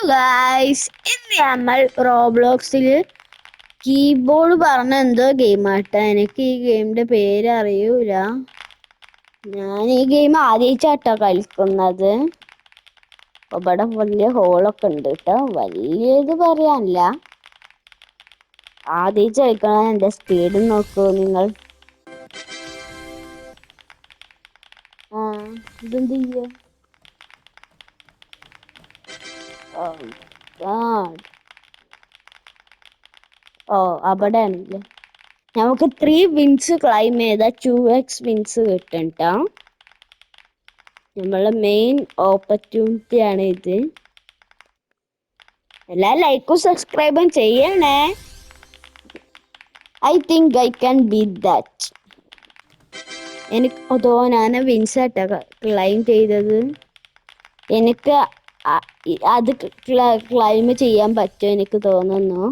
Guys, ഇന്ന് നമ്മൾ റോബ്ലോക്സിൽ keyboard പറഞ്ഞ എന്തോ ഗെയിം ആട്ടാ. എനിക്ക് ഈ ഗെയിമിന്റെ പേര് അറിയൂല. ഞാൻ ഈ ഗെയിം ആദ്യമായിട്ടാട്ടോ കളിക്കുന്നത്. ഇവിടെ വലിയ ഹോളൊക്കെ ഉണ്ട് കേട്ടോ. വലിയത് പറയാനില്ല, ആദ്യമായിട്ട് കളിക്കണം. എന്റെ സ്പീഡ് നോക്കൂ നിങ്ങൾ. ഇതെന്ത് ചെയ്യ? അവിടെയാണല്ലേ. നമുക്ക് 3 വിൻസ് ക്ലൈം ചെയ്ത 2x വിൻസ് കിട്ടണ്ട. നമ്മളെ മെയിൻ ഓപ്പർച്യൂണിറ്റി ആണ് ഇത്. എല്ലാ ലൈക്കും സബ്സ്ക്രൈബും ചെയ്യണേ. I think I can beat that. എനിക്ക് അതോ ഞാൻ വിൻസായിട്ടാ ക്ലൈം ചെയ്തത്. എനിക്ക് അത് ക്ലൈം ചെയ്യാൻ പറ്റും എനിക്ക് തോന്നുന്നു.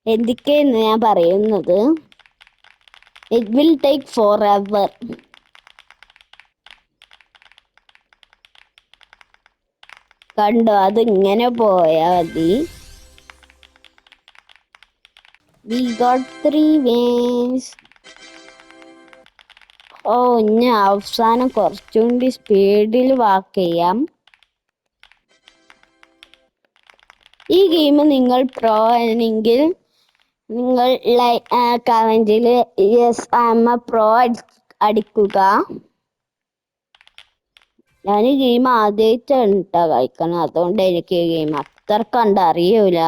എന്തൊക്കെയെന്ന് ഞാൻ പറയുന്നത്, it will take for ever. കണ്ടോ, അത് ഇങ്ങനെ പോയാ മതി. We got 3 wins. ഇനി അവസാനം കുറച്ചുകൂടി സ്പീഡിൽ വാക്ക് ചെയ്യാം. ഈ ഗെയിം നിങ്ങൾ പ്രോ ആണെങ്കിൽ നിങ്ങൾ കമന്റിൽ yes I am a pro അടിക്കുക. ഞാൻ ഈ ഗെയിം ആദ്യമായിട്ടാണ് കളിക്കണം, അതുകൊണ്ട് എനിക്ക് ഈ ഗെയിം അത്ര കണ്ടറിയൂല.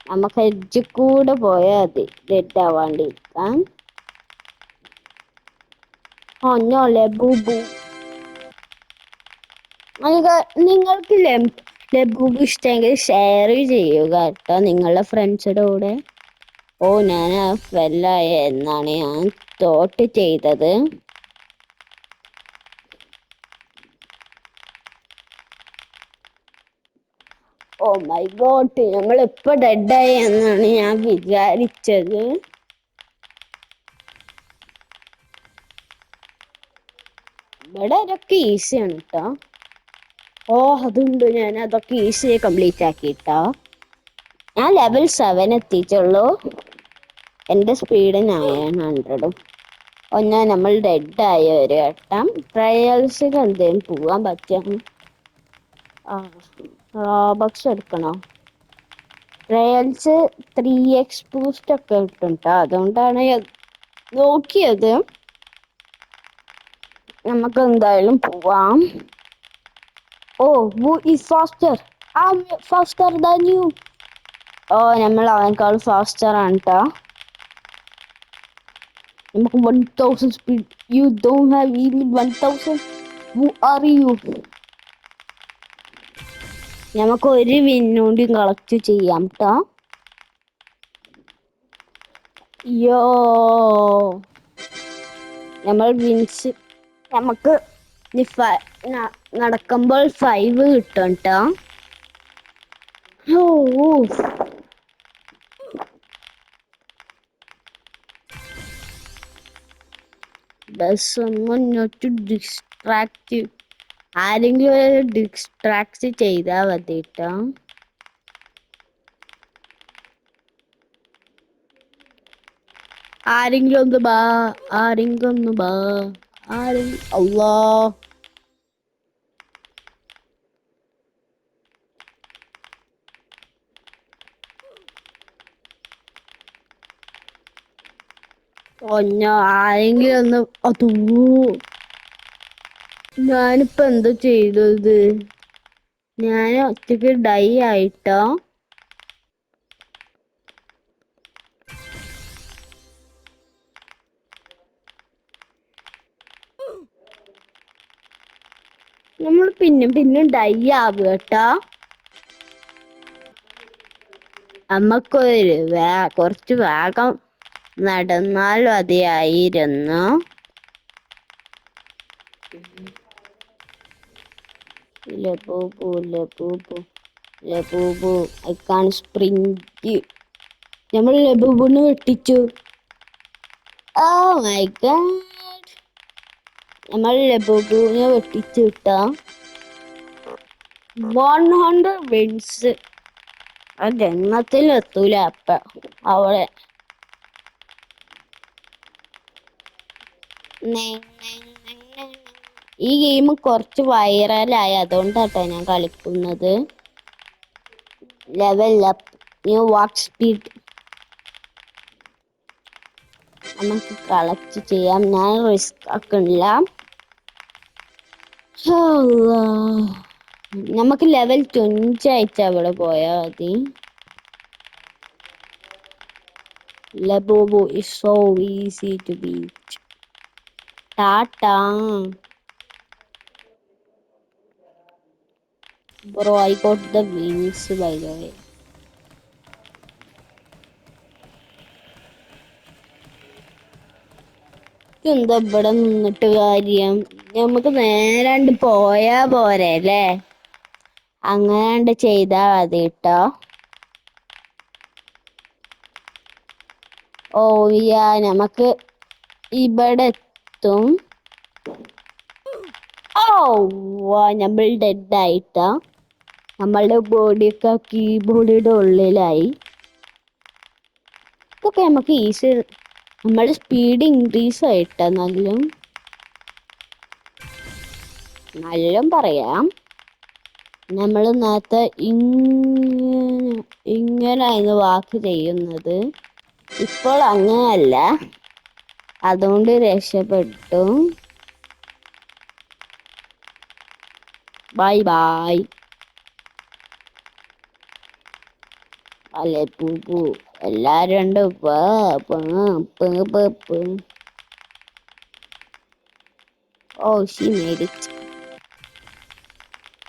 നമുക്ക് എഡ്ജ് കൂടെ പോയാൽ മതി ഡെഡ് ആവാണ്ടിരിക്കാൻ. ലബൂബു, നിങ്ങൾക്ക് ലബൂബു ഇഷ്ടമെങ്കിൽ ഷെയർ ചെയ്യുക കേട്ടോ നിങ്ങളുടെ ഫ്രണ്ട്സിന്റെ കൂടെ. ഞാൻ ഫെല്ലായ എന്നാണ് ഞാൻ തോട്ട് ചെയ്തത്. ഓ മൈ ഗോഡ്, നമ്മൾ ഇപ്പൊ ഡെഡായി എന്നാണ് ഞാൻ വിചാരിച്ചത്. ഇവിടെ അതൊക്കെ ഈസിയാണ് കേട്ടോ. അതുണ്ട്, ഞാൻ അതൊക്കെ ഈസിയായി കംപ്ലീറ്റ് ആക്കിട്ടോ. ഞാൻ ലെവൽ 7 എത്തിച്ചുള്ളൂ. എൻ്റെ സ്പീഡ് 900. നമ്മൾ ഡെഡായ ഒരു ഘട്ടം. ട്രയൽസിൽ എന്തെങ്കിലും പോവാൻ പറ്റും. റോബക്സ് എടുക്കണോ? ട്രയൽസ് 3x ബൂസ്റ്റ് ഒക്കെ കിട്ടും കേട്ടോ, അതുകൊണ്ടാണ് നോക്കിയത്. നമുക്ക് എന്തായാലും പോവാം. who is faster? I'm faster than you. നമ്മൾ അവനേക്കാൾ ഫാസ്റ്റർ ആണ് കേട്ടോ. നമുക്ക് 1000 speed. You don't have even 1000. Who are you? നമുക്ക് ഒരു വിന്നൂടി കളക്ട് ചെയ്യാം കേട്ടോ. നമ്മൾ വിൻസ് നമുക്ക് നടക്കുമ്പോൾ 5 കിട്ടും കേട്ടോ. Does someone not to distract you? ആരെങ്കിലും ഡിസ്ട്രാക്ട് ചെയ്താൽ മതി കേട്ടോ. ആരെങ്കിലും ഒന്ന് ബാ. അല്ലാ, ആരെങ്കിലും ഒന്ന്. ഞാനിപ്പോ എന്താ ചെയ്തത്? ഞാൻ ഒറ്റയ്ക്ക് ഡൈ ആയിട്ടോ. നമ്മൾ പിന്നെ ഡൈ ആവുക കേട്ടോ. നമുക്കൊരു കുറച്ച് വേഗം നടന്നാൽ മതിയായിരുന്നു. Labubu I can sprint. നമ്മൾ ലബൂബുന്ന് വെട്ടിച്ചു. ഓ മൈ ഗാഡ്, നമ്മൾ ലബോബുവിനെ വെട്ടിച്ച് കിട്ടാ 100 വിൻസ്. ആ ജന്മത്തിൽ എത്തൂല അപ്പ അവളെ. ഈ ഗെയിം കുറച്ച് വൈറലായി, അതുകൊണ്ടാട്ടോ ഞാൻ കളിക്കുന്നത്. ലെവൽ അപ്പ്, ന്യൂ വാക്ക് സ്പീഡ്. നമുക്ക് കളക്ട് ചെയ്യാം, ഞാൻ റിസ്ക് ആക്കണില്ല. നമുക്ക് ലെവൽ 20 ആയിട്ട് അവിടെ പോയാൽ മതി. Labubu is so easy to beat. Tata. Bro, I got the wings by the way. എന്താ ഇവിടെ നിന്നിട്ട് കാര്യം? നമുക്ക് നേരാണ്ട് പോയാ പോരെ അല്ലേ? അങ്ങാണ്ട് ചെയ്താ മതി കേട്ടോ. ഓ യാ, നമുക്ക് ഇവിടെ എത്തും. ഓ നമ്മൾ ഡെഡ് ആയിട്ടാ. നമ്മളുടെ ബോഡിയൊക്കെ കീബോർഡിന്റെ ഉള്ളിലായി. ഇതൊക്കെ നമുക്ക് ഈസി. നമ്മുടെ സ്പീഡ് ഇൻക്രീസ് ആയിട്ടാ. നല്ല പറയാം. നമ്മൾ നേരത്തെ ഇങ്ങനായിരുന്നു വാക്ക് ചെയ്യുന്നത്, ഇപ്പോൾ അങ്ങനല്ല. അതുകൊണ്ട് രക്ഷപ്പെട്ടു. Bye bye. അല്ലെ പൂ എല്ലാരും ഉണ്ട്. ഓ ഷീ മേഡ് ഇറ്റ്.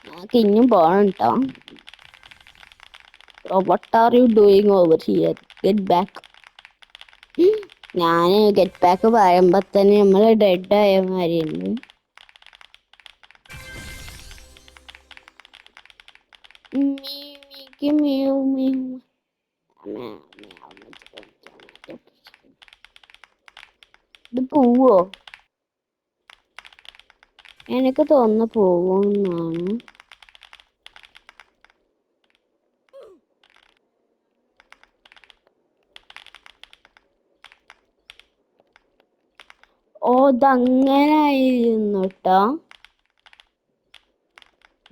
ഞങ്ങൾക്ക് ഇനിയും പോകണം കേട്ടോ. What are you doing over here? Get back. ഞാൻ ഗെറ്റ് ബാക്ക് പറയുമ്പോ തന്നെ നമ്മൾ ഡെഡ് ആയ മാതിരിയുണ്ട്. ഇത് പോവോ? എനിക്ക് തോന്നുന്നു പോവുന്നാണ്. ഓ ഇതങ്ങനായിരുന്നു കേട്ടോ.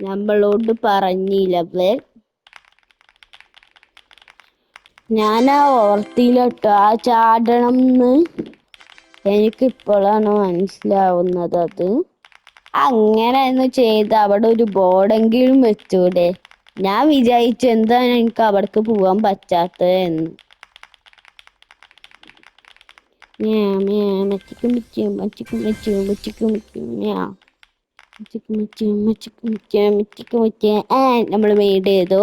നമ്മളോട് പറഞ്ഞില്ല. ഞാനാ ഓർത്തില്ല കേട്ടോ ആ ചാടണം എന്ന്. എനിക്കിപ്പോഴാണ് മനസ്സിലാവുന്നത് അത്. അങ്ങനെയൊന്നും ചെയ്ത് അവിടെ ഒരു ബോർഡെങ്കിലും വെച്ചൂടെ? ഞാൻ വിചാരിച്ചു എന്താണ് എനിക്ക് അവിടേക്ക് പോവാൻ പറ്റാത്തത് എന്ന്. നമ്മൾ മെയ്ഡ് ചെയ്തു.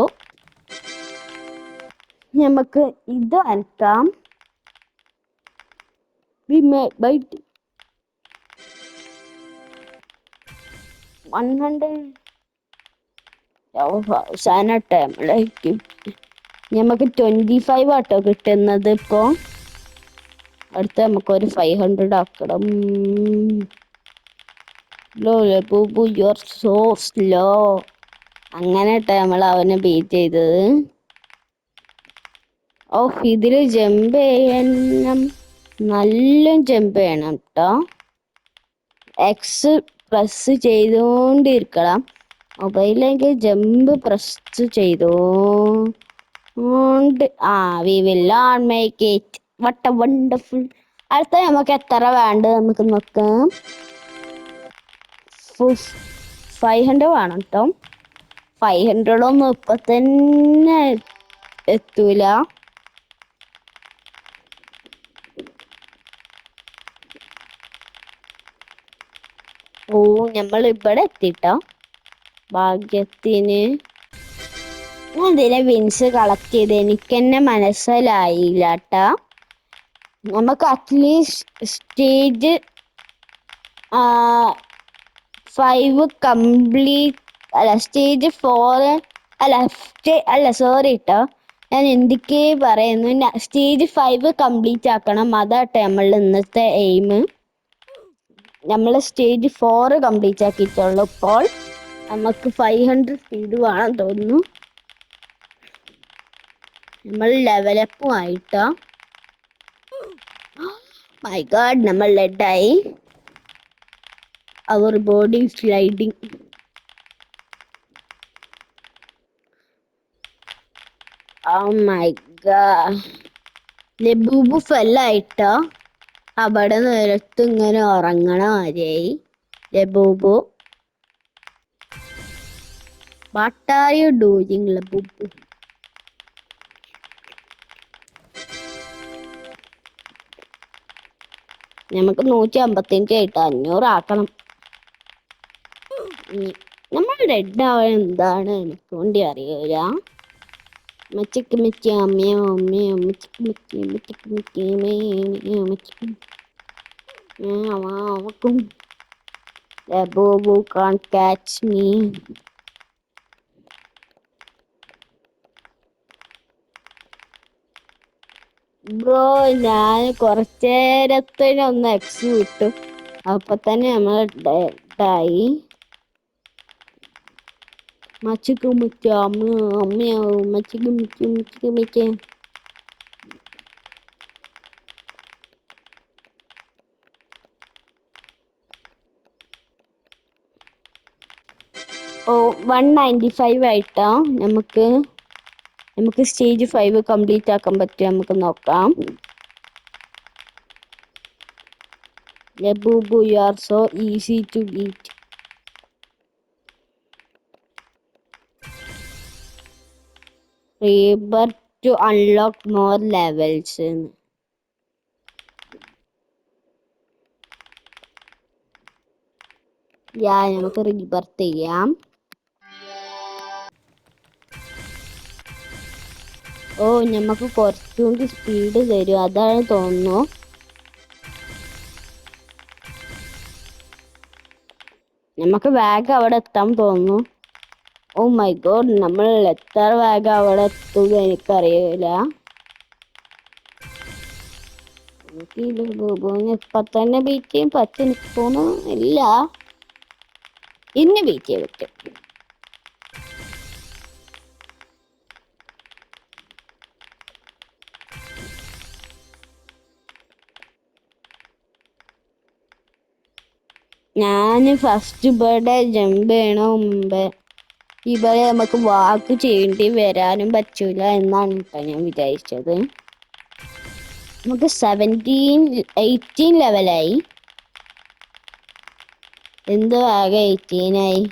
നമുക്ക് ഇത് അനക്കാം. 100 അവസാനട്ടെ നമുക്ക് 25 ആട്ടോ കിട്ടുന്നത്. ഇപ്പോ അടുത്ത നമുക്കൊരു 500 ആക്കണം. You are so slow. അങ്ങനെ നമ്മൾ അവനെ ബീറ്റ് ചെയ്തത്. ഇതില് ജമ്പ് ചെയ്യണം, നല്ല ജമ്പ് ചെയ്യണം കേട്ടോ. എക്സ് പ്രസ് ചെയ്തോണ്ടിരിക്കണം. മൊബൈലിലേക്ക് ജമ്പ് പ്രസ് ചെയ്തോണ്ട്. We will not make it. What a wonderful. അടുത്ത നമുക്ക് എത്ര വേണ്ടത് നമുക്ക് നോക്കാം. 500 വേണം കേട്ടോ. 500 ഒന്നും ഇപ്പൊ തന്നെ എത്തൂല. നമ്മൾ ഇവിടെ എത്തിട്ടോ ഭാഗ്യത്തിന്. ഞാൻ ഇതിലെ വിൻസ് കളക്ട് ചെയ്ത് എനിക്ക് തന്നെ മനസ്സിലായില്ല കേട്ടാ. നമുക്ക് അറ്റ്ലീസ്റ്റ് സ്റ്റേജ് 5 കംപ്ലീറ്റ്, അല്ല സ്റ്റേജ് 4 അല്ല സോറി കേട്ടോ. ഞാൻ എന്തൊക്കെ പറയുന്നു, സ്റ്റേജ് 5 കംപ്ലീറ്റ് ആക്കണം. അതാട്ടെ നമ്മളുടെ ഇന്നത്തെ എയിം. നമ്മൾ സ്റ്റേജ് 4 കംപ്ലീറ്റ് ആക്കിയിട്ടുള്ളൂ. ഇപ്പോൾ നമുക്ക് 500 സ്പീഡ് വേണം തോന്നുന്നു. നമ്മൾ ലെവലപ്പും ആയിട്ടോ. മൈ ഗാഡ്, നമ്മൾ ലെഡായി. അവർ body sliding. Oh my god. Labubu ഫെല്ലായിട്ടോ. അവിടെ നിരത്ത് ഇങ്ങനെ ഉറങ്ങണ മാതിരിയായി Labubu. What are you doing, Labubu? നമുക്ക് 155 ആയിട്ടോ, 500 ആക്കണം. നമ്മൾ റെഡ് ആവാൻ എന്താണ് എനിക്ക് വേണ്ടി അറിയൂല. മച്ചിക്ക് മിച്ചി അമ്മയോ അമ്മയോ മച്ചിക്ക് മിച്ചി മച്ചിക്ക് മിച്ചി മച്ചിക്ക് അമ്മക്കും. Labubu can't catch me. Bro, ഞാൻ കുറച്ചേരത്തിനൊന്ന് എക്സ് വിട്ടു. അപ്പൊ തന്നെ നമ്മൾ ഡെഡായി. മച്ചിക്ക് മിച്ചി അമ്മയോ അമ്മയോ മച്ചിക്ക് മിച്ചി മച്ചിക്ക് മിച്ചി. ഓ, 195 ആയിട്ടാ. നമുക്ക് സ്റ്റേജ് 5 കംപ്ലീറ്റ് ആക്കാൻ പറ്റും. നമുക്ക് നോക്കാം. Labubu, you are so easy to beat. Rebirth to unlock more levels. നമുക്ക് റീബർത്ത് ചെയ്യാം. ഓ, നമുക്ക് കുറച്ചുകൂടി സ്പീഡ് തരും, അതാണ് തോന്നുന്നു. നമുക്ക് വേഗം അവിടെ എത്താൻ തോന്നുന്നു. ഓ മൈ ഗോഡ്, നമ്മൾ എത്ര വേഗം അവിടെ എത്തുക എനിക്കറിയില്ല. ഇപ്പൊ തന്നെ ബീറ്റ് ചെയ്യും പറ്റും എനിക്ക് തോന്നുന്നു. ഇല്ല, ഇന്ന് ബീറ്റ് ചെയ്യാൻ പറ്റും. ഞാൻ ഫസ്റ്റ് ഇവിടെ ജമ്പ് ചെയ്യണ മുമ്പേ ഇവിടെ നമുക്ക് വാക്ക് ചെയ്യേണ്ടി വരാനും പറ്റൂല എന്നാണ് കേട്ടോ ഞാൻ വിചാരിച്ചത്. നമുക്ക് 18 ലെവലായി. എന്തോ ആകെ 18 ആയി.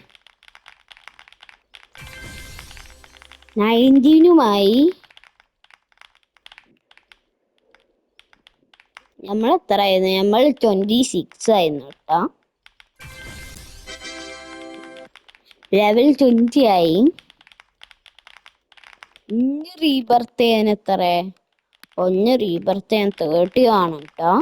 19 നമ്മൾ എത്ര ആയിരുന്നു? നമ്മൾ 26 ആയിരുന്നു കേട്ടോ. ലെവൽ 20 ആയി. ഇനി റീബർത്ത് ചെയ്യാൻ എത്ര? ഒന്ന് റീബർത്ത് ചെയ്യാൻ 30 ആണ് കേട്ടോ.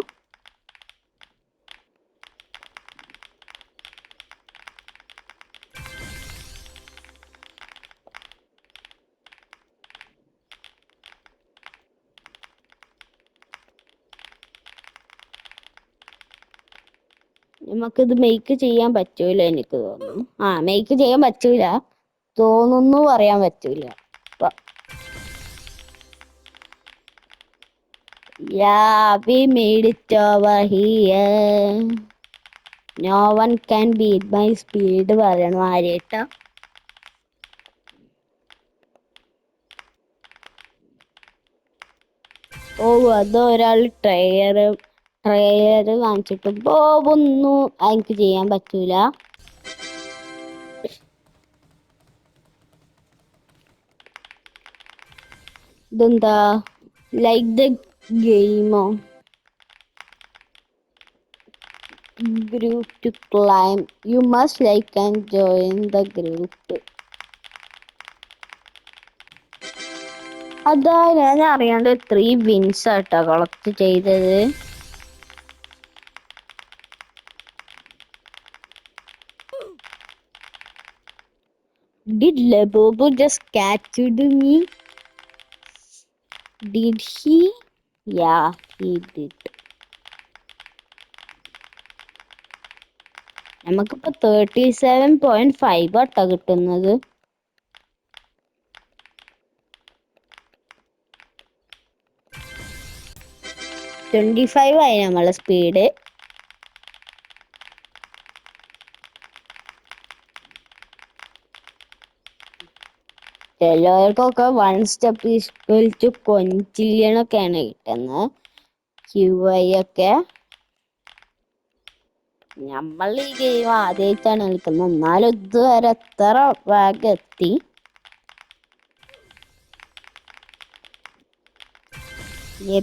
നമുക്കിത് മേക്ക് ചെയ്യാൻ പറ്റൂല എനിക്ക് തോന്നുന്നു. മേക്ക് ചെയ്യാൻ പറ്റൂല തോന്നുന്നു, പറയാൻ പറ്റൂല. Yeah, we made it over here. No one can beat my speed പറയണു ആരേട്ടാ. ഓ, അത് ഒരാൾ ട്രയർ കാണിച്ചിട്ട് പോകുന്നു. എനിക്ക് ചെയ്യാൻ പറ്റൂല. ഇതെന്താ ലൈക്ക് ദ ഗെയിമോ? Group to claim. You must like and join the group. അതാ ഞാൻ അറിയാണ്ട് 3 വിൻസ് ആട്ടോ കളക്ട് ചെയ്തത്. Did Labubu just catch me? Did he? Yeah, he did. നമുക്കിപ്പോ 37.5 ആട്ടോ കിട്ടുന്നത്. 25 ആയി നമ്മളെ സ്പീഡ്. ചിലവർക്കൊക്കെ 1 സ്റ്റെപ്പ് ഈക്വൽ ടു കൊഞ്ചില്യണൊക്കെയാണ് കിട്ടുന്നത്. QI ഒക്കെ. നമ്മൾ ഈ ഗെയിം ആദ്യമായിട്ടാണ് കളിക്കുന്നത്. എന്നാലും ഇതുവരെ എത്ര വേഗം എത്തി.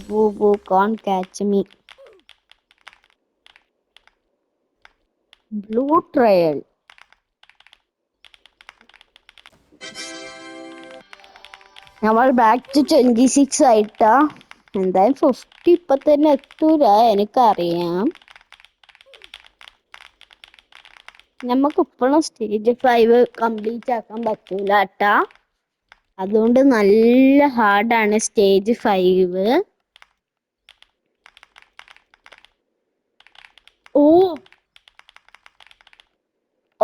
Boo can't catch me. Blue trail. നമ്മൾ ബാക്ക് ടു 26 ആയിട്ടാ. എന്തായാലും 50 ഇപ്പൊ തന്നെ എത്തൂല, എനിക്കറിയാം. നമുക്ക് ഇപ്പോഴും സ്റ്റേജ് 5 കംപ്ലീറ്റ് ആക്കാൻ പറ്റൂല കേട്ടാ. അതുകൊണ്ട് നല്ല ഹാർഡാണ് stage 5.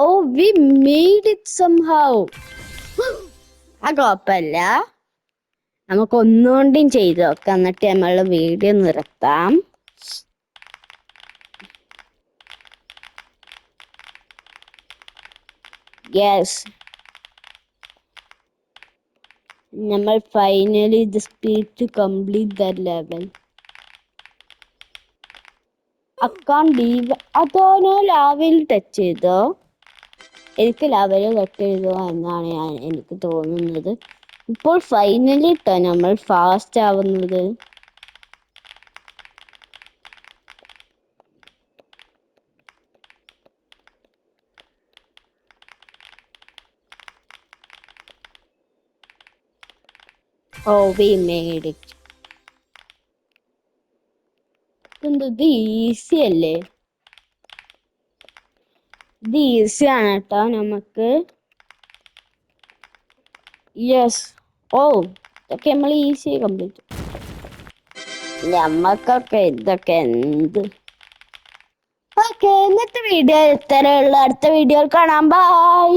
Oh, we made it somehow. ആ കുഴപ്പമില്ല, നമുക്ക് ഒന്നുകൊണ്ടും ചെയ്ത് നോക്കാം. എന്നിട്ട് നമ്മള് വീഡിയോ നിർത്താം. യെസ്, നമ്മൾ finally the speed to complete the level. അതോനോ ലാവയിൽ ടച്ച് ചെയ്തോ? എനിക്ക് ലാവയിൽ ടച്ച് ചെയ്തോ എന്നാണ് എനിക്ക് തോന്നുന്നത്. ഇപ്പോൾ ഫൈനലി ഇട്ടോ നമ്മൾ ഫാസ്റ്റ് ആവുന്നത്. Oh, we made it. ഇത് ഈസി അല്ലേ? ഇത് ഈസി ആണ് കേട്ടോ നമുക്ക്. യെസ്. ഇതൊക്കെ നമ്മൾ ഈസി കംപ്ലീറ്റ്. നമ്മക്കൊക്കെ ഇതൊക്കെ എന്ത്. ഓക്കെ, ഇന്നത്തെ വീഡിയോ ഇത്രയേ ഉള്ളൂ. അടുത്ത വീഡിയോയിൽ കാണാം. ബൈ.